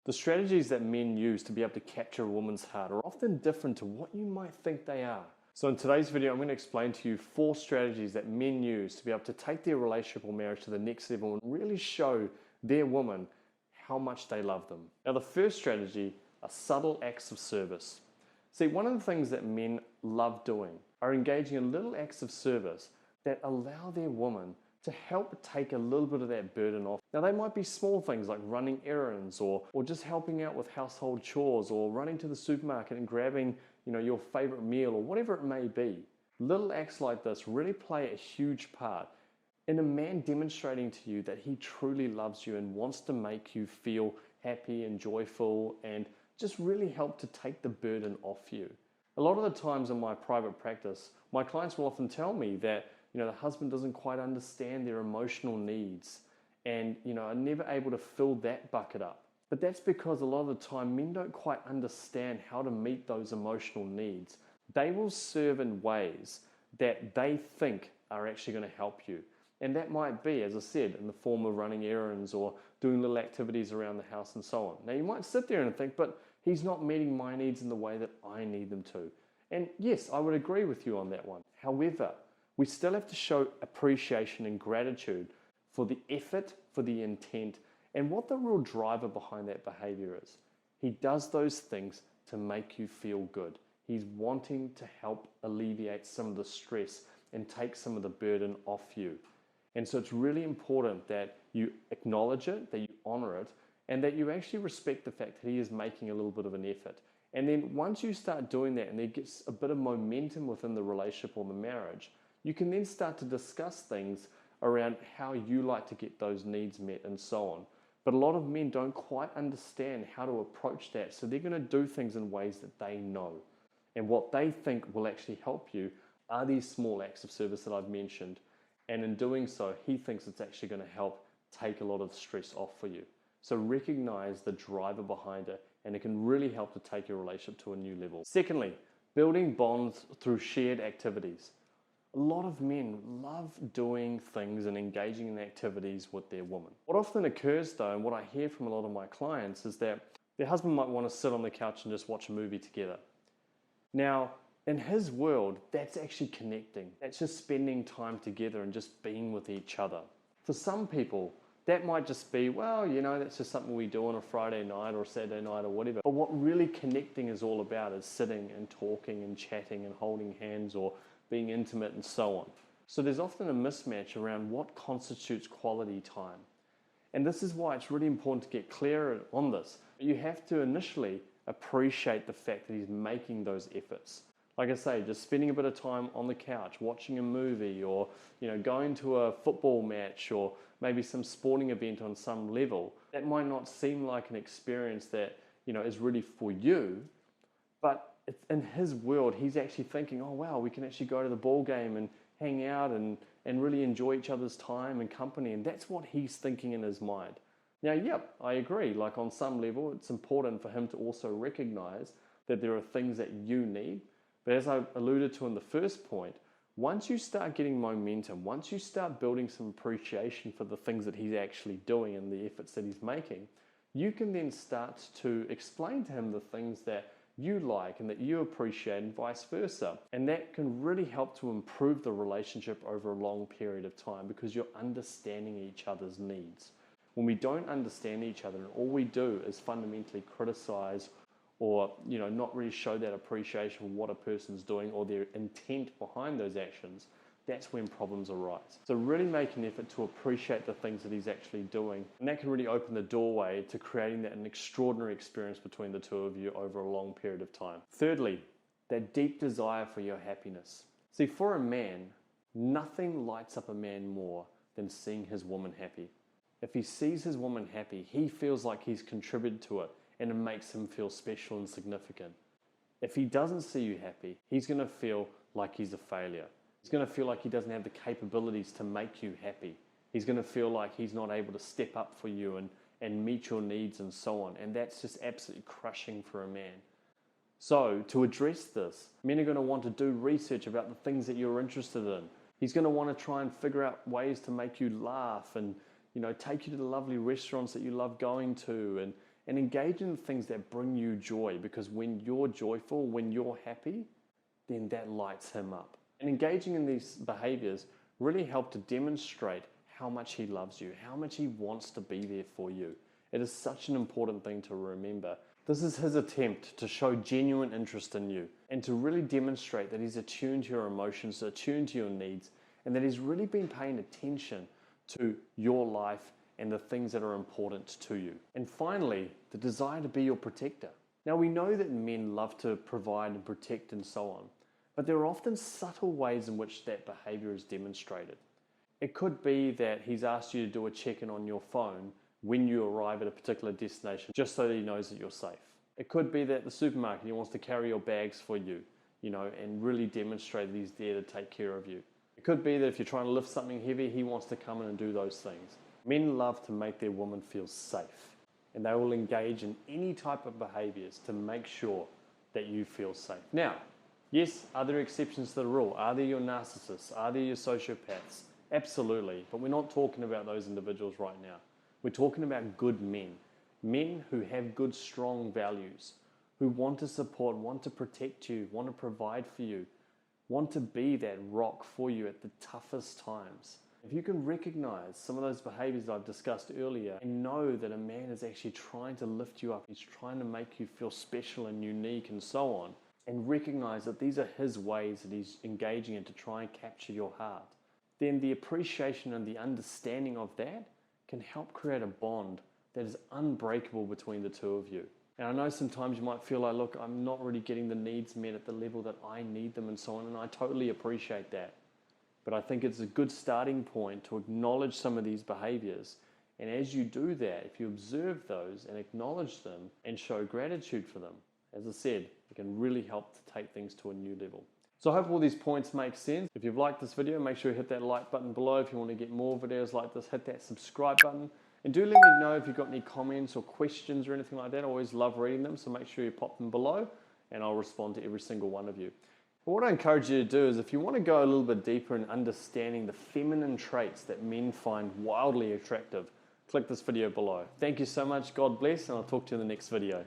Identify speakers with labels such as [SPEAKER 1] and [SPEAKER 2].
[SPEAKER 1] The strategies that men use to be able to capture a woman's heart are often different to what you might think they are. So in today's video, I'm going to explain to you 4 strategies that men use to be able to take their relationship or marriage to the next level and really show their woman how much they love them. Now, the first strategy are subtle acts of service. See, one of the things that men love doing are engaging in little acts of service that allow their woman to help take a little bit of that burden off. Now, they might be small things like running errands or just helping out with household chores or running to the supermarket and grabbing, your favorite meal or whatever it may be. Little acts like this really play a huge part in a man demonstrating to you that he truly loves you and wants to make you feel happy and joyful and just really help to take the burden off you. A lot of the times in my private practice, my clients will often tell me that the husband doesn't quite understand their emotional needs and are never able to fill that bucket up. But that's because a lot of the time men don't quite understand how to meet those emotional needs. They will serve in ways that they think are actually going to help you. And that might be, as I said, in the form of running errands or doing little activities around the house and so on. Now you might sit there and think, but he's not meeting my needs in the way that I need them to. And yes, I would agree with you on that one. However, we still have to show appreciation and gratitude for the effort, for the intent, and what the real driver behind that behavior is. He does those things to make you feel good. He's wanting to help alleviate some of the stress and take some of the burden off you. And so it's really important that you acknowledge it, that you honor it, and that you actually respect the fact that he is making a little bit of an effort. And then once you start doing that and there gets a bit of momentum within the relationship or the marriage, you can then start to discuss things around how you like to get those needs met and so on. But a lot of men don't quite understand how to approach that, so they're going to do things in ways that they know. And what they think will actually help you are these small acts of service that I've mentioned. And in doing so, he thinks it's actually going to help take a lot of stress off for you. So recognize the driver behind it, and it can really help to take your relationship to a new level. Secondly, building bonds through shared activities. A lot of men love doing things and engaging in activities with their woman. What often occurs though, and what I hear from a lot of my clients, is that their husband might want to sit on the couch and just watch a movie together. Now, in his world, that's actually connecting. That's just spending time together and just being with each other. For some people, that might just be, that's just something we do on a Friday night or a Saturday night or whatever. But what really connecting is all about is sitting and talking and chatting and holding hands or being intimate and so on. So there's often a mismatch around what constitutes quality time. And this is why it's really important to get clearer on this. You have to initially appreciate the fact that he's making those efforts. Like I say, just spending a bit of time on the couch, watching a movie or going to a football match or maybe some sporting event on some level. That might not seem like an experience that is really for you, but in his world, he's actually thinking, oh wow, we can actually go to the ball game and hang out and really enjoy each other's time and company. And that's what he's thinking in his mind. Now, yep, I agree. Like on some level, it's important for him to also recognize that there are things that you need. But as I alluded to in the first point, once you start getting momentum, once you start building some appreciation for the things that he's actually doing and the efforts that he's making, you can then start to explain to him the things that you like and that you appreciate and vice versa. And that can really help to improve the relationship over a long period of time because you're understanding each other's needs. When we don't understand each other and all we do is fundamentally criticize or not really show that appreciation for what a person's doing or their intent behind those actions, that's when problems arise. So really make an effort to appreciate the things that he's actually doing, and that can really open the doorway to creating an extraordinary experience between the two of you over a long period of time. Thirdly, that deep desire for your happiness. See, for a man, nothing lights up a man more than seeing his woman happy. If he sees his woman happy, he feels like he's contributed to it, and it makes him feel special and significant. If he doesn't see you happy, he's going to feel like he's a failure. He's going to feel like he doesn't have the capabilities to make you happy. He's going to feel like he's not able to step up for you and meet your needs and so on. And that's just absolutely crushing for a man. So to address this, men are going to want to do research about the things that you're interested in. He's going to want to try and figure out ways to make you laugh and, take you to the lovely restaurants that you love going to and engage in things that bring you joy, because when you're joyful, when you're happy, then that lights him up. And engaging in these behaviors really help to demonstrate how much he loves you, how much he wants to be there for you. It is such an important thing to remember. This is his attempt to show genuine interest in you and to really demonstrate that he's attuned to your emotions, attuned to your needs, and that he's really been paying attention to your life and the things that are important to you. And finally, the desire to be your protector. Now, we know that men love to provide and protect and so on, but there are often subtle ways in which that behavior is demonstrated. It could be that he's asked you to do a check-in on your phone when you arrive at a particular destination, just so that he knows that you're safe. It could be that at the supermarket he wants to carry your bags for you, and really demonstrate that he's there to take care of you. It could be that if you're trying to lift something heavy, he wants to come in and do those things. Men love to make their woman feel safe, and they will engage in any type of behaviors to make sure that you feel safe. Now, yes, are there exceptions to the rule? Are there your narcissists? Are there your sociopaths? Absolutely, but we're not talking about those individuals right now. We're talking about good men. Men who have good, strong values, who want to support, want to protect you, want to provide for you, want to be that rock for you at the toughest times. If you can recognize some of those behaviors I've discussed earlier and know that a man is actually trying to lift you up, he's trying to make you feel special and unique and so on, and recognize that these are his ways that he's engaging in to try and capture your heart, then the appreciation and the understanding of that can help create a bond that is unbreakable between the two of you. And I know sometimes you might feel like, look, I'm not really getting the needs met at the level that I need them and so on, and I totally appreciate that. But I think it's a good starting point to acknowledge some of these behaviors. And as you do that, if you observe those and acknowledge them and show gratitude for them, as I said, it can really help to take things to a new level. So I hope all these points make sense. If you've liked this video, make sure you hit that like button below. If you want to get more videos like this, hit that subscribe button. And do let me know if you've got any comments or questions or anything like that. I always love reading them, so make sure you pop them below and I'll respond to every single one of you. But what I encourage you to do is, if you want to go a little bit deeper in understanding the feminine traits that men find wildly attractive, click this video below. Thank you so much, God bless, and I'll talk to you in the next video.